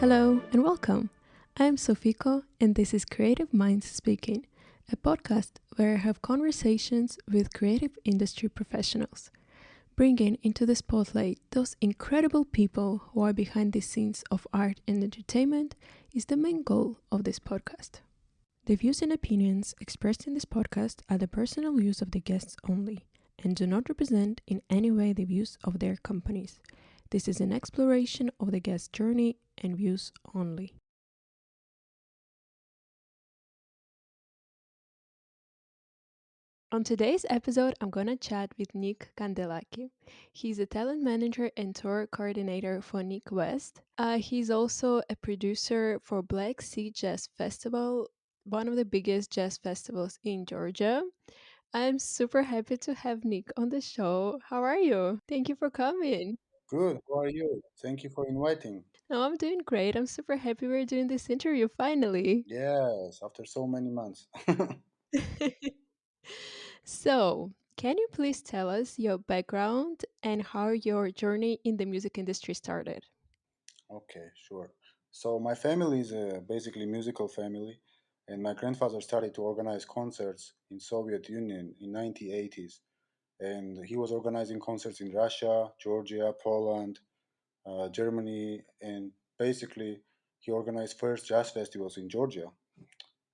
Hello and welcome. I'm Sofiko and this is Creative Minds Speaking, a podcast where I have conversations with creative industry professionals, bringing into the spotlight those incredible people who are behind the scenes of art and entertainment is the main goal of this podcast. The views and opinions expressed in this podcast are the personal views of the guests only and do not represent in any way the views of their companies. This is an exploration of the guest's journey and views only. On today's episode, I'm going to chat with Nick Kandelaki. He's a talent manager and tour coordinator for Nick West. He's also a producer for Black Sea Jazz Festival, one of the biggest jazz festivals in Georgia. I'm super happy to have Nick on the show. How are you? Thank you for coming. Good. How are you? Thank you for inviting. No, I'm doing great. I'm super happy we're doing this interview finally. Yes, after so many months. So, can you please tell us your background and how your journey in the music industry started? Okay, sure. So my family is a basically musical family, and my grandfather started to organize concerts in Soviet Union in 1980s, and he was organizing concerts in Russia, Georgia, Poland, Germany, and basically he organized first jazz festivals in Georgia.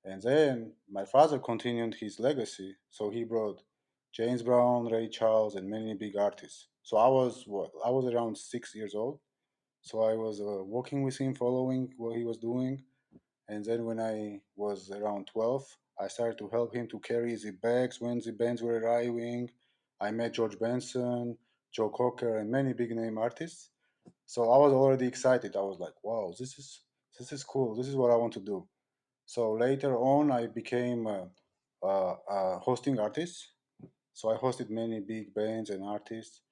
And then my father continued his legacy, so he brought James Brown, Ray Charles, and many big artists. So I was around 6 years old. So I was working with him, following what he was doing. And then when I was around 12, I started to help him to carry the bags when the bands were arriving. I met George Benson, Joe Cocker, and many big name artists. So I was already excited. I was like, "Wow, this is cool. This is what I want to do." So later on, I became a hosting artist. So I hosted many big bands and artists,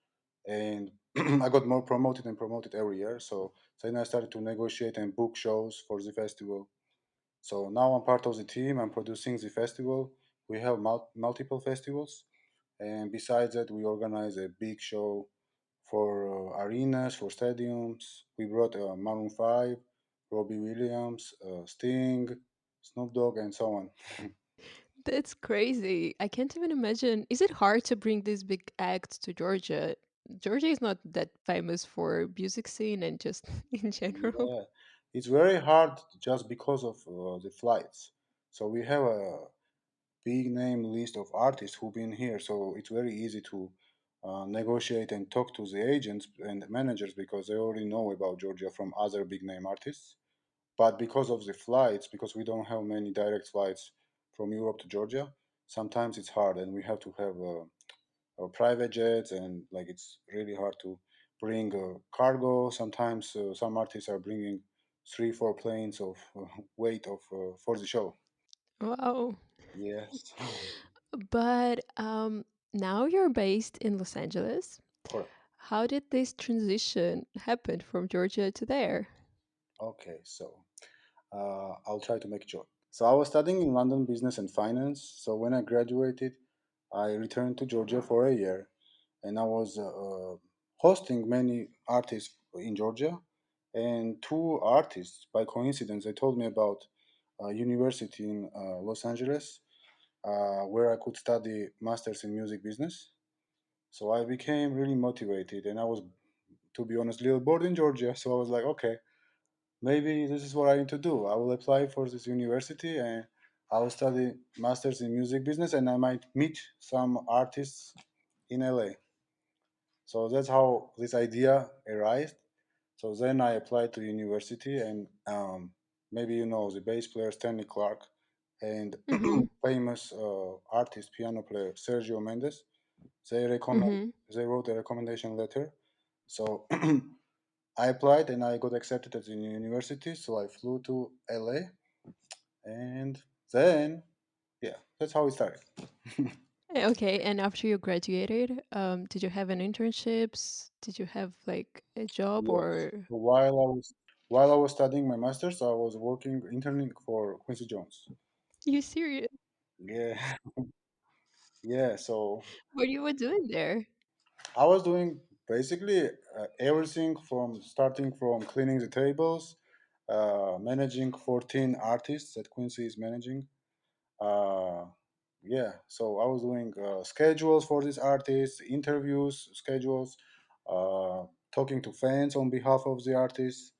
and I got more promoted and promoted every year. So then I started to negotiate and book shows for the festival. So now I'm part of the team. I'm producing the festival. We have multiple festivals, and besides that, we organize a big show for arenas, for stadiums. We brought Maroon 5, Robbie Williams, Sting, Snoop Dogg, and so on. That's crazy. I can't even imagine. Is it hard to bring these big acts to Georgia? Georgia is not that famous for music scene and just in general. Yeah, it's very hard just because of the flights. So we have a big name list of artists who've been here, so it's very easy to negotiate and talk to the agents and managers because they already know about Georgia from other big name artists. But because of the flights, because we don't have many direct flights from Europe to Georgia, sometimes it's hard, and we have to have private jets, and like it's really hard to bring cargo. Sometimes some artists are bringing 3 4 planes of weight of for the show. Wow. Yes. But now you're based in Los Angeles. Correct. How did this transition happen from Georgia to there? Okay, so I'll try to make it short. So I was studying in London business and finance. So when I graduated, I returned to Georgia for a year, and I was hosting many artists in Georgia. And two artists, by coincidence, they told me about a university in Los Angeles where I could study masters in music business. So I became really motivated, and I was, to be honest, a little bored in Georgia. So I was like, okay, maybe this is what I need to do. I will apply for this university and I will study masters in music business, and I might meet some artists in LA. So that's how this idea arose. So then I applied to university, and maybe you know the bass player Stanley Clark and Mm-hmm. famous artist piano player Sergio Mendes. They recommend Mm-hmm. they wrote a recommendation letter. So I applied and I got accepted at the university. So I flew to LA, and then yeah, that's how it started. Okay, and after you graduated, did you have an internships? Did you have like a job Yes. or So while I was studying my masters, I was working interning for Quincy Jones. you serious? Yeah, yeah. So What you were doing there? I was doing basically everything from starting from cleaning the tables, managing 14 artists that Quincy is managing. Uh, yeah, so I was doing schedules for these artists, interviews, schedules, uh, talking to fans on behalf of the artists.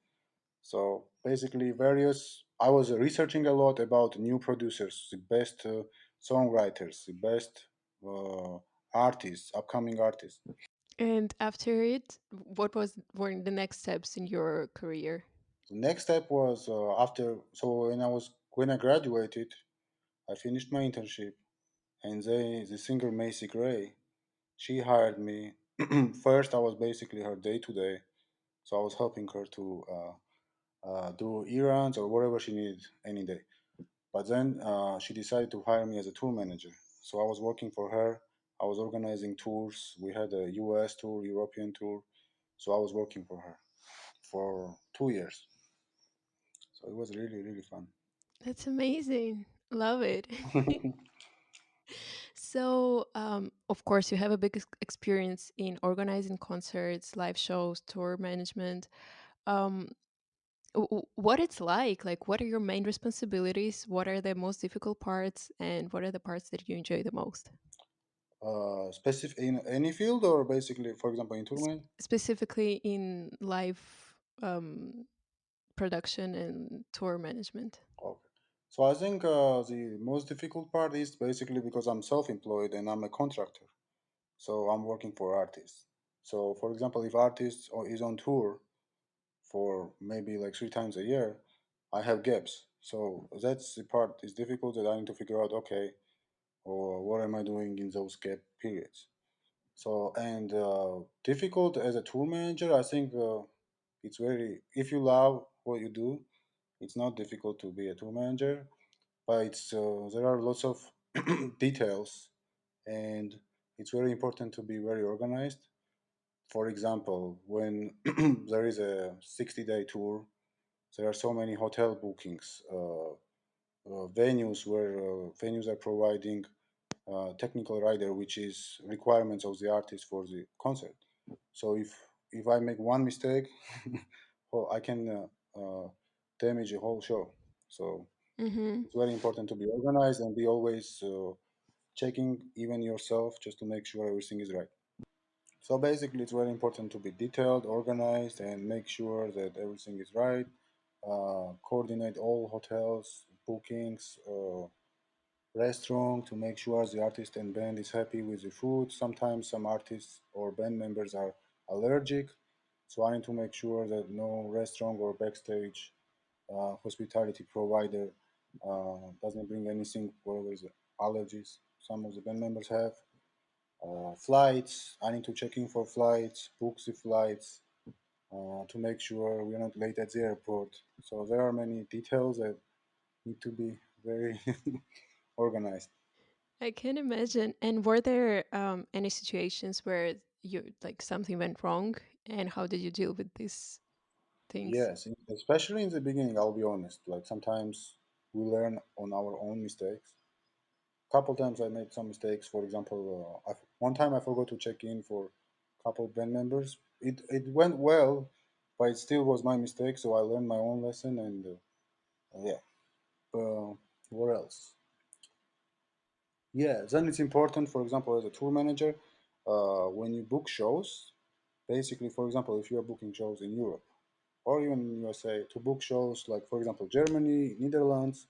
So basically, various. I was researching a lot about new producers, the best songwriters, the best uh, artists, upcoming artists. And after it, what were the next steps in your career? The next step was after. So when I graduated, I finished my internship, and the singer Macy Gray, she hired me. First, I was basically her day to day, so I was helping her to do errands or whatever she needed any day. But then she decided to hire me as a tour manager. So I was working for her. I was organizing tours. We had a US tour, European tour. So I was working for her for 2 years. So it was really, really fun. That's amazing. Love it. So, of course, you have a big experience in organizing concerts, live shows, tour management. Um, what it's like, what are your main responsibilities? What are the most difficult parts? And what are the parts that you enjoy the most? Specific in any field or basically, for example, in S- tourmaline? Specifically in live production and tour management. Okay. So I think the most difficult part is basically because I'm self-employed and I'm a contractor. So I'm working for artists. So for example, if artist is on tour for maybe like 3 times a year, I have gaps. So that's the part is difficult that I need to figure out. Okay, or what am I doing in those gap periods? So and difficult as a tour manager, I think it's very. If you love what you do, it's not difficult to be a tour manager, but it's there are lots of details, and it's very important to be very organized. For example, when there is a 60-day tour, there are so many hotel bookings, venues are providing technical rider, which is requirements of the artist for the concert. So if I make one mistake, well, I can damage a whole show. So Mm-hmm. it's very important to be organized and be always checking even yourself just to make sure everything is right. So basically, it's very important to be detailed, organized, and make sure that everything is right. Coordinate all hotels, bookings, restaurant to make sure the artist and band is happy with the food. Sometimes some artists or band members are allergic, so I need to make sure that no restaurant or backstage hospitality provider doesn't bring anything whatever is allergies some of the band members have. Flights, I need to check in for flights, book the flights to make sure we're not late at the airport. So there are many details that need to be very organized. I can imagine. And were there any situations where you like something went wrong, and how did you deal with these things? Yes, especially in the beginning, I'll be honest. Like sometimes we learn on our own mistakes. Couple times I made some mistakes. For example, one time I forgot to check in for couple band members. It went well, but it still was my mistake. So I learned my own lesson, and yeah. What else? Yeah, then it's important. For example, as a tour manager, when you book shows, basically, for example, if you are booking shows in Europe or even in USA, to book shows like, for example, Germany, Netherlands,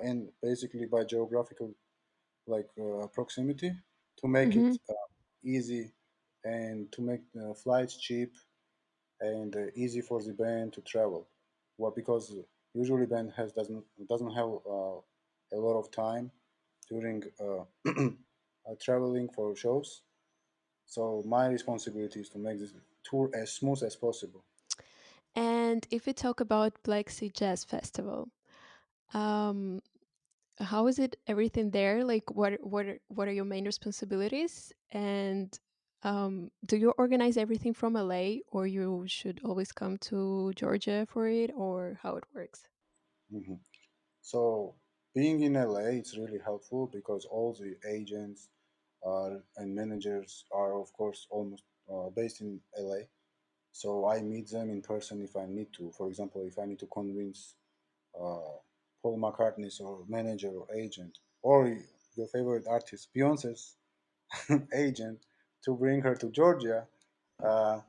and basically by geographical proximity to make Mm-hmm. it easy and to make flights cheap and easy for the band to travel. Well, because usually band has doesn't have a lot of time during traveling for shows. So my responsibility is to make this tour as smooth as possible. And if we talk about Black Sea Jazz Festival, um, how is it everything there? Like, what are your main responsibilities? And do you organize everything from LA, or you should always come to Georgia for it, or how it works? Mhm. So being in LA, it's really helpful because all the agents and managers are, of course, almost based in LA. So I meet them in person if I need to. For example, if I need to convince uh, Paul McCartney's or manager or agent, or your favorite artist, Beyonce's agent, to bring her to Georgia, uh,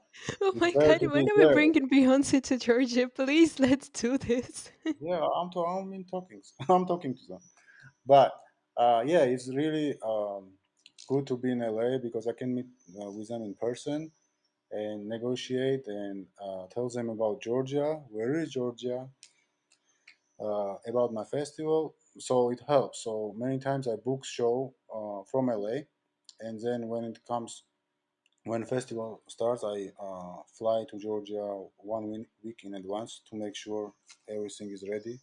Oh it's my better god, to when be are we there. bringing Beyonce to Georgia? Please, let's do this. Yeah, I'm in talking. I'm talking to them. But yeah, it's really good to be in LA because I can meet with them in person and negotiate and tell them about Georgia, where is Georgia, about my festival. So it helps. So many times I book show from LA, and then when it comes when festival starts, I fly to Georgia week in advance to make sure everything is ready.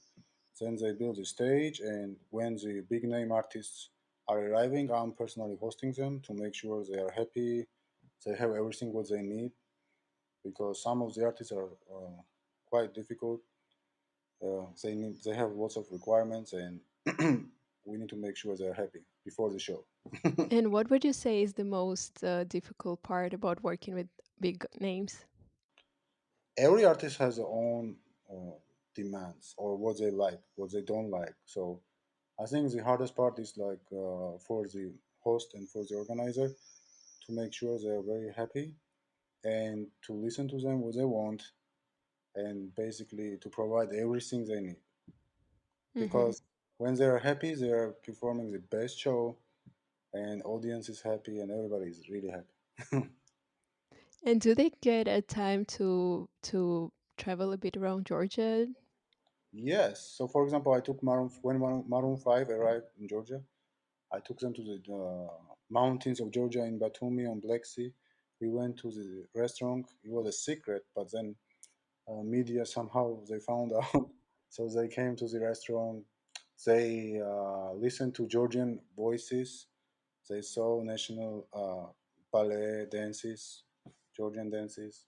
Then they build the stage, and when the big name artists are arriving, I'm personally hosting them to make sure they are happy, they have everything what they need. Because some of the artists are quite difficult. They have lots of requirements, and we need to make sure they're happy before the show. And what would you say is the most difficult part about working with big names? Every artist has their own demands or what they like, what they don't like. So I think the hardest part is like for the host and for the organizer to make sure they're very happy and to listen to them what they want and basically to provide everything they need. Hmm. Because when they're happy, they're performing the best show and audience is happy and everybody is really happy. And do they get a time to travel a bit around Georgia? Yes. So for example, I took Maroon 5 arrived in Georgia. I took them to the mountains of Georgia in Batumi on Black Sea. We went to the restaurant. It was a secret, but then media somehow they found out. So they came to the restaurant. They listened to Georgian voices. They saw national ballet dances, Georgian dances.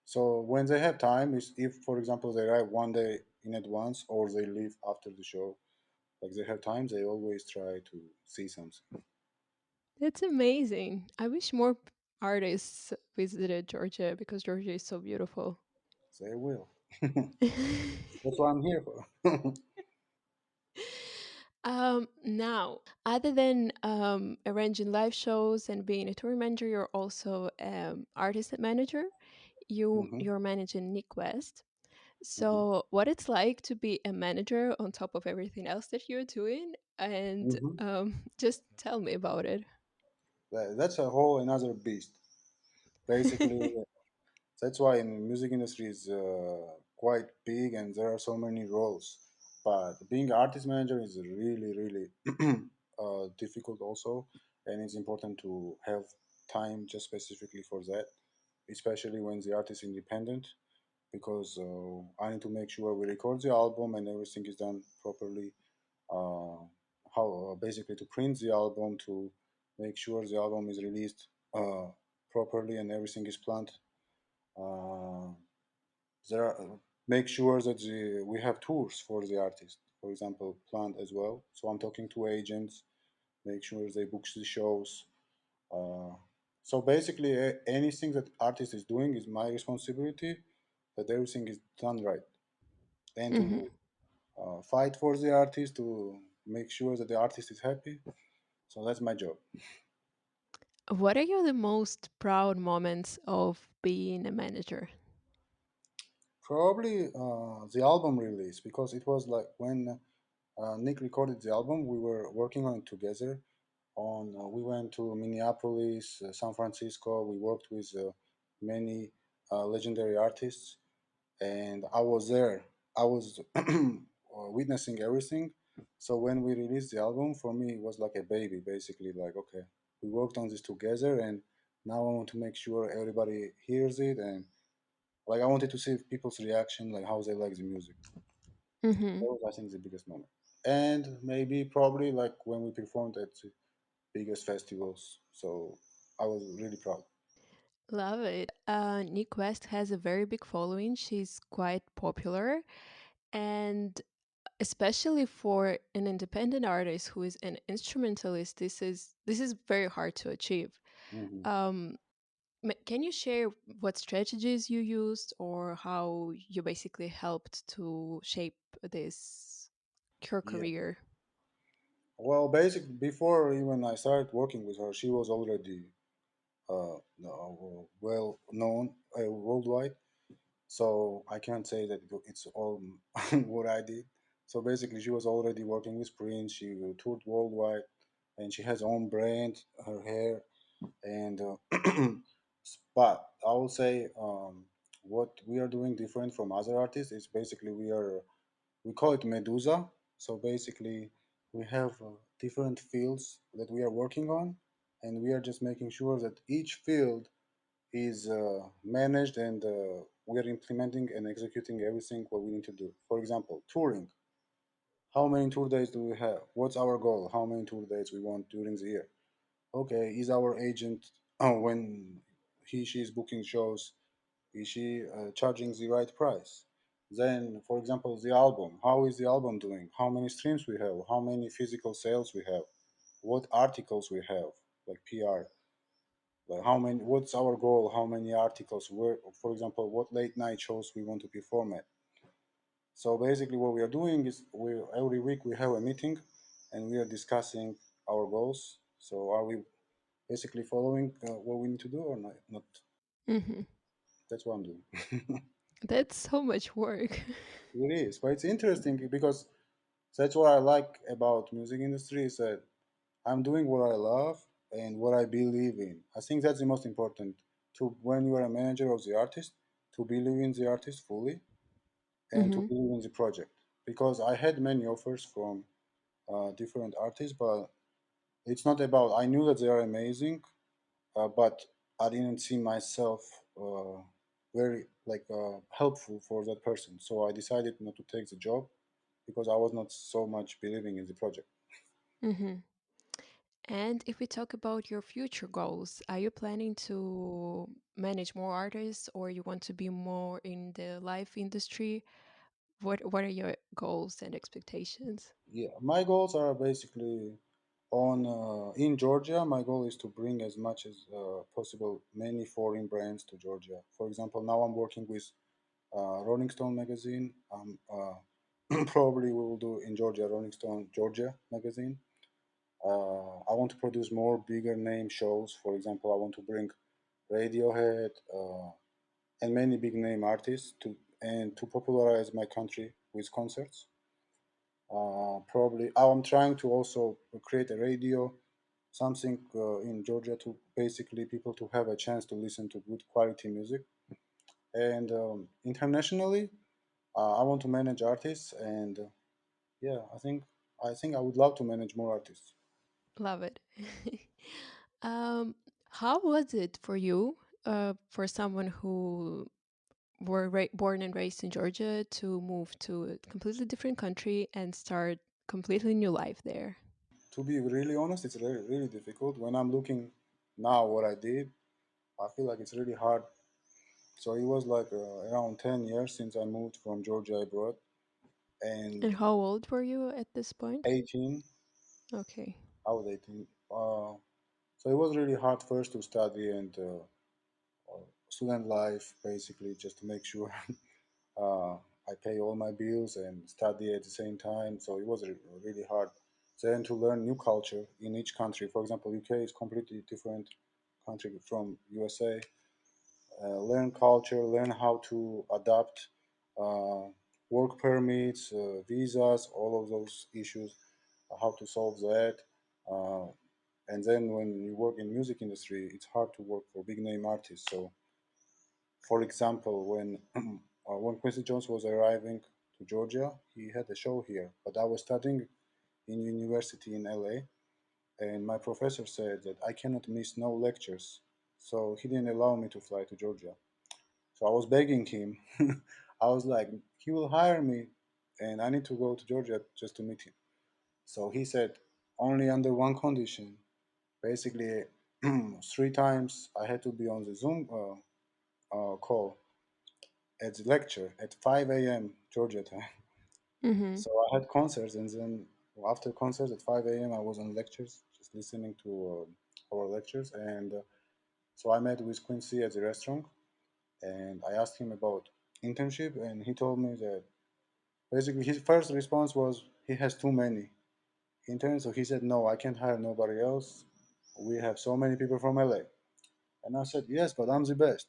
So when they have time, if for example they arrive one day in advance or they leave after the show, like they have time, they always try to see something. That's amazing. I wish more artists visited Georgia because Georgia is so beautiful. They will. That's what I'm here for. Now, other than arranging live shows and being a tour manager, you're also artist manager. Hmm. You're managing Nick West. Hmm. So, what it's like to be a manager on top of everything else that you're doing, and Hmm. just tell me about it. That's a whole another beast. Basically, that's why in music industry is quite big and there are so many roles. But being artist manager is really, really difficult also, and it's important to have time just specifically for that, especially when the artist is independent, because I need to make sure we record the album and everything is done properly. Uh, how basically to print the album, to make sure the album is released properly and everything is planned. Uh, there are, make sure that we have tours for the artist, for example, planned as well. So I'm talking to agents, make sure they book the shows. Uh, so basically, anything that artist is doing is my responsibility. That everything is done right, and Hmm. to fight for the artist to make sure that the artist is happy. So that's my job. What are your the most proud moments of being a manager? Probably the album release because it was like when Nick recorded the album, we were working on it together. We went to Minneapolis, San Francisco. We worked with many legendary artists, and I was there. I was witnessing everything. So when we released the album, for me it was like a baby, basically. Like, okay, we worked on this together, and now I want to make sure everybody hears it, and like I wanted to see people's reaction, like how they like the music. Hmm. That was, I think, the biggest moment. And maybe probably like when we performed at the biggest festivals. So I was really proud. Love it. Nick West has a very big following. She's quite popular, and especially for an independent artist who is an instrumentalist, this is very hard to achieve. Hmm. Um, Can you share what strategies you used or how you basically helped to shape this your Yeah. career? Well, basically, before even I started working with her, she was already well known worldwide. So I can't say that it's all what I did. So basically, she was already working with Prince. She toured worldwide, and she has her own brand, her hair, and but I will say what we are doing different from other artists is basically we call it Medusa. So basically, we have different fields that we are working on, and we are just making sure that each field is managed and we are implementing and executing everything what we need to do. For example, touring. How many tour days do we have? What's our goal? How many tour days we want during the year? Okay, is our agent when she is booking shows, is she charging the right price? Then, for example, the album. How is the album doing? How many streams we have? How many physical sales we have? What articles we have, like PR? Like how many? What's our goal? How many articles? Where, for example, what late night shows we want to perform at? So basically, what we are doing is we every week we have a meeting, and we are discussing our goals. So are we basically following what we need to do or not? Not. Hmm. That's what I'm doing. That's so much work. It is, but it's interesting because that's what I like about music industry is that I'm doing what I love and what I believe in. I think that's the most important to when you are a manager of the artist to believe in the artist fully and to Hmm. believe in the project. Because I had many offers from different artists, but it's not about. I knew that they are amazing, but I didn't see myself very helpful for that person. So I decided not to take the job because I was not so much believing in the project. Hmm. And if we talk about your future goals, are you planning to manage more artists or you want to be more in the live industry? What are your goals and expectations? Yeah, my goals are basically on in Georgia. My goal is to bring as much as possible many foreign brands to Georgia. For example, now I'm working with Rolling Stone magazine. Probably we will do in Georgia Rolling Stone Georgia magazine. I want to produce more bigger name shows. For example, I want to bring Radiohead and many big name artists to popularize my country with concerts. Probably, I'm trying to also create a radio, something in Georgia to basically people to have a chance to listen to good quality music. And internationally, I want to manage artists, and yeah, I think I would love to manage more artists. Love it. um, how was it for you, for someone who were born and raised in Georgia, to move to a completely different country and start completely new life there? To be really honest, it's really, really difficult. When I'm looking now what I did, I feel like it's really hard. So it was like around 10 years since I moved from Georgia abroad, And and how old were you at this point? 18, Okay. I was 18. So it was really hard first to study and student life, basically, just to make sure uh, I pay all my bills and study at the same time. So it was really hard. Then to learn new culture in each country. For example, UK is completely different country from USA. Learn culture, learn how to adapt uh, work permits, visas, all of those issues, how to solve that. Uh, and then when you work in music industry, it's hard to work for big name artists. So, for example, when Quincy Jones was arriving to Georgia, he had a show here, but I was studying in university in LA, and my professor said that I cannot miss no lectures, so he didn't allow me to fly to Georgia. So I was begging him. I was like, he will hire me, and I need to go to Georgia just to meet him. So he said, only under one condition. Basically, 3 times I had to be on the Zoom call at the lecture at 5 a.m. Georgia time. Mm-hmm. So I had concerts, and then after concerts at 5 a.m. I was on lectures, just listening to our lectures. And So I met with Quincy at the restaurant, and I asked him about internship, and he told me that basically his first response was he has too many interns. So he said, "No, I can't hire nobody else. We have so many people from LA." And I said, "Yes, but I'm the best."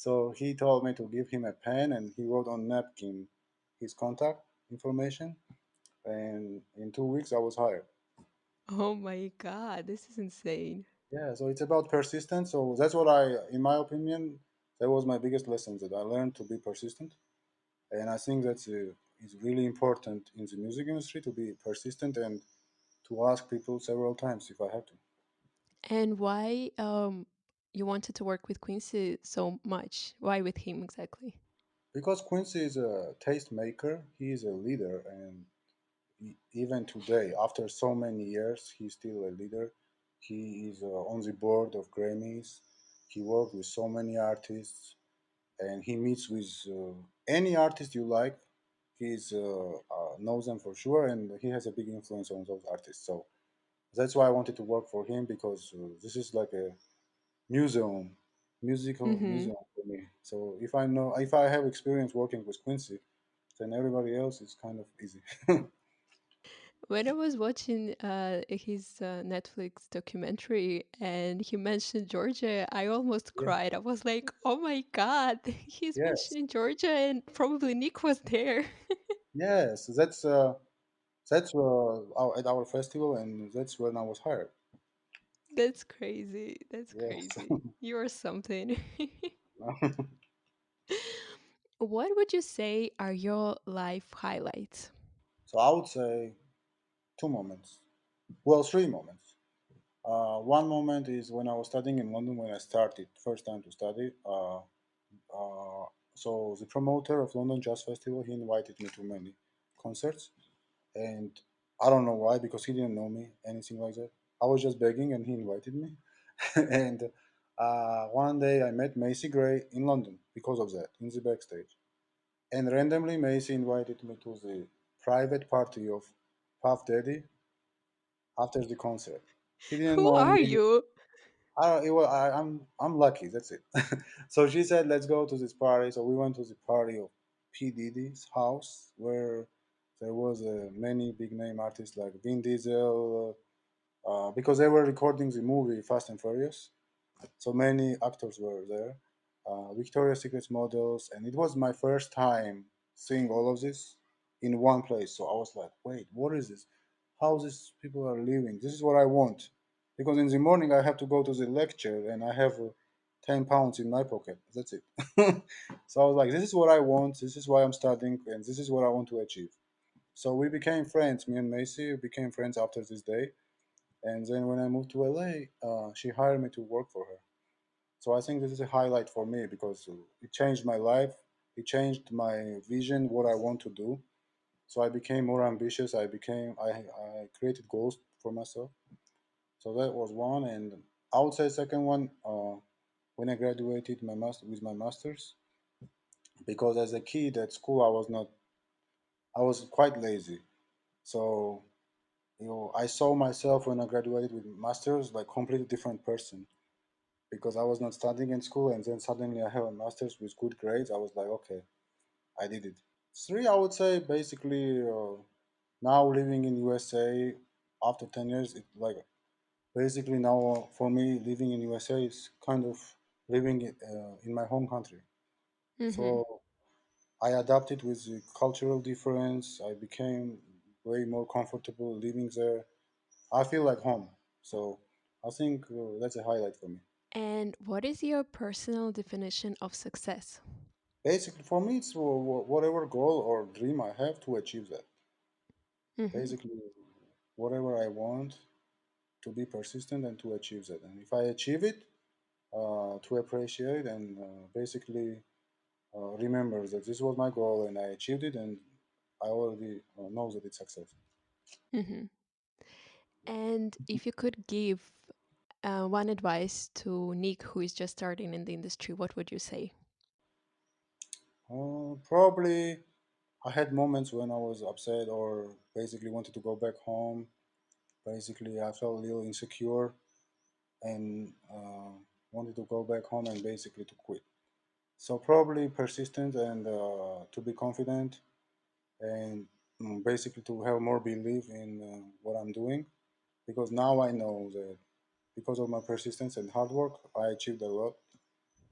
So he told me to give him a pen, and he wrote on napkin his contact information. And in 2 weeks, I was hired. Oh my God, this is insane. Yeah, so it's about persistence. So that's what in my opinion, that was my biggest lesson that I learned to be persistent. And I think that's is really important in the music industry to be persistent and to ask people several times if I have to. And why you wanted to work with Quincy so much? Why with him exactly? Because Quincy is a taste maker, he is a leader, and even today, after so many years, he's still a leader. He is on the board of Grammys. He worked with so many artists, and he meets with any artist you like. He's knows them for sure, and he has a big influence on those artists. So that's why I wanted to work for him because this is like a museum, musical Hmm. museum for me. So if I have experience working with Quincy, then everybody else is kind of easy. When I was watching his Netflix documentary and he mentioned Georgia, I almost Yeah. cried. I was like, "Oh my God, he's Yes. mentioning Georgia, and probably Nick was there." Yes. That's at our festival, and that's when I was hired. That's crazy. That's Yes. crazy. You're something. What would you say are your life highlights? So I would say two moments. Well, three moments. One moment is when I was studying in London when I started first time to study. Uh, so the promoter of London Jazz Festival he invited me to many concerts, and I don't know why because he didn't know me anything like that. I was just begging, and he invited me. And one day I met Macy Gray in London because of that in the backstage. And randomly, Macy invited me to the private party of Puff Daddy after the concert. She didn't Who know are me. you? I'm lucky. That's it. So she said, "Let's go to this party." So we went to the party of P Diddy's house, where there was many big name artists like Vin Diesel, because they were recording the movie Fast and Furious. So many actors were there, Victoria's Secret models, and it was my first time seeing all of this in one place. So I was like, "Wait, what is this? How these people are living? This is what I want." Because in the morning I have to go to the lecture and I have 10 pounds in my pocket. That's it. So I was like, "This is what I want. This is why I'm studying, and this is what I want to achieve." So we became friends. Me and Macy became friends after this day. And then when I moved to LA, she hired me to work for her. So I think this is a highlight for me because it changed my life. It changed my vision, what I want to do. So I became more ambitious. I created goals for myself. So that was one, and I would say second one when I graduated with my masters because as a kid at school I was quite lazy. So I saw myself when I graduated with masters like completely different person because I was not studying in school, and then suddenly I have a master's with good grades. I was like, okay, I did it. Three, I would say, basically, now living in USA after 10 years, it like basically now for me living in USA is kind of living in my home country. Hmm. So I adapted with the cultural difference. I became way more comfortable living there. I feel like home. So I think that's a highlight for me. And what is your personal definition of success? Basically, for me, it's whatever goal or dream I have to achieve that. Hmm. Basically, whatever I want to be persistent and to achieve that. And if I achieve it, to appreciate and basically remember that this was my goal and I achieved it, and I already know that it's success. Hmm. And if you could give one advice to Nick, who is just starting in the industry, what would you say? Probably, I had moments when I was upset or basically wanted to go back home. Basically, I felt a little insecure and wanted to go back home and basically to quit. So probably persistent and to be confident and basically to have more belief in what I'm doing, because now I know that because of my persistence and hard work, I achieved a lot,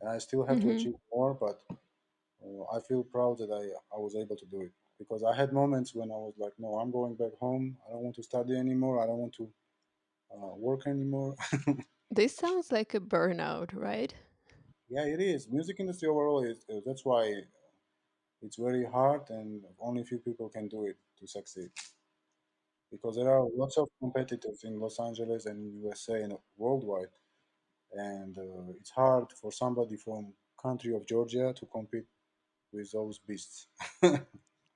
and I still have to Hmm. achieve more. But I feel proud that I was able to do it, because I had moments when I was like, no, I'm going back home. I don't want to study anymore. I don't want to work anymore. This sounds like a burnout, right? Yeah, it is. Music industry overall is that's why it's very hard, and only few people can do it to succeed. Because there are lots of competitors in Los Angeles and USA and worldwide, and it's hard for somebody from country of Georgia to compete with those beasts.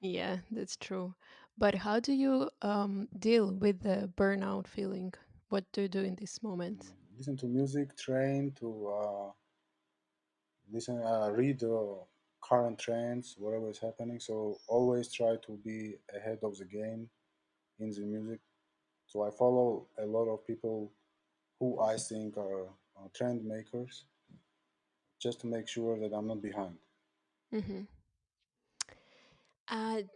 Yeah, that's true. But how do you deal with the burnout feeling? What do you do in this moment? Listen to music, train to read current trends, whatever is happening. So always try to be ahead of the game in the music. So I follow a lot of people who I think are trend makers, just to make sure that I'm not behind. Hmm.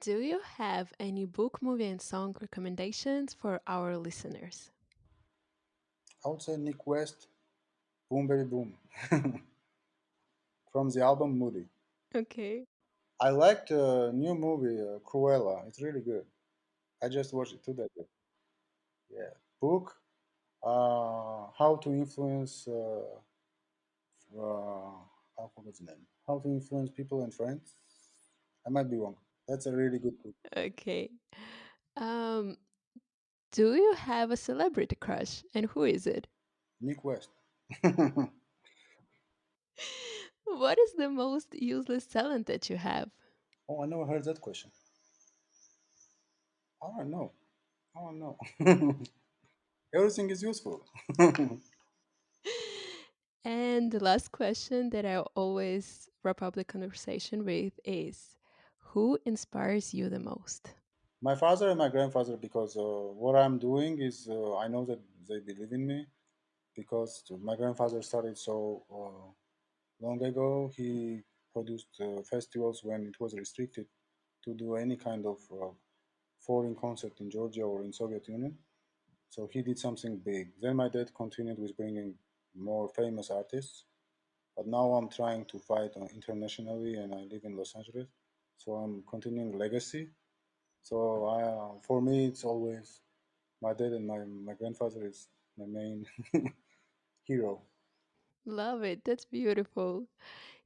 Do you have any book, movie, and song recommendations for our listeners? I would say Nick West, Boom Baby Boom, from the album Moody. Okay. I liked the new movie Cruella. It's really good. I just watched it 2 days ago. Yeah. Book, How to Influence, I forgot the name. How to Influence People and Friends. I might be wrong. That's a really good book. Okay. Um, do you have a celebrity crush, and who is it? Nick West. What is the most useless talent that you have? Oh, I never heard that question. I don't know. I don't know. Everything is useful. And the last question that I always wrap up the conversation with is, who inspires you the most? My father and my grandfather, because what I'm doing is I know that they believe in me, because my grandfather started so long ago. He produced festivals when it was restricted to do any kind of foreign concert in Georgia or in Soviet Union. So he did something big. Then my dad continued with bringing more famous artists. But now I'm trying to fight internationally, and I live in Los Angeles. So I'm continuing legacy. So for me, it's always my dad and my grandfather is my main hero. Love it. That's beautiful.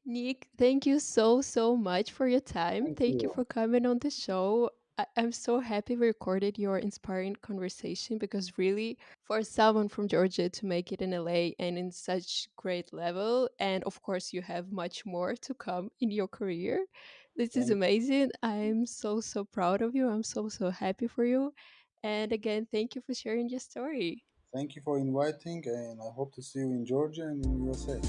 Nick, thank you so, so much for your time. Thank Thank you you. for coming on the show. I'm so happy we recorded your inspiring conversation because, really, for someone from Georgia to make it in LA and in such great level, and of course, you have much more to come in your career. This is Thank, amazing. I'm so, so proud of you. I'm so, so happy for you. And again, thank you for sharing your story. thank you for inviting, and I hope to see you in Georgia and in USA.